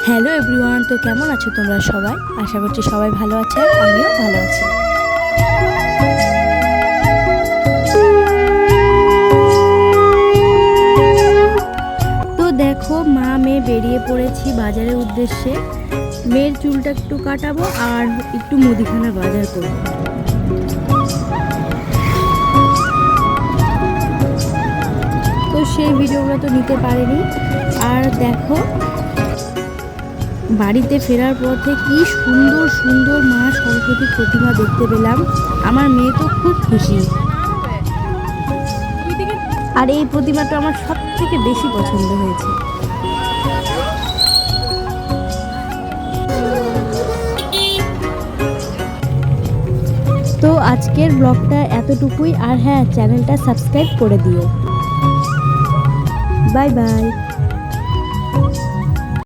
Hello everyone, তো কেমন আছো তোমরা সবাই? আশা করছি সবাই ভালো আছে, আমিও ভালো আছি। তো দেখো, মা মেয়ে বেরিয়ে পড়েছি বাজারের উদ্দেশ্যে। মেয়ের চুলটা একটু কাটাবো আর একটু মুদিখানার বাজার করবো। তো সেই ভিডিওগুলো তো নিতে পারিনি। আর দেখো, বাড়িতে ফেরার পথে কি সুন্দর সুন্দর মা সরস্বতীর প্রতিমা দেখতে পেলাম। আমার মেয়ে তো খুব খুশি। আর এই প্রতিমাটা আমার সব থেকে বেশি পছন্দ হয়েছে। তো আজকের ব্লগটা এতটুকুই। আর হ্যাঁ, চ্যানেলটা সাবস্ক্রাইব করে দিও। Bye bye.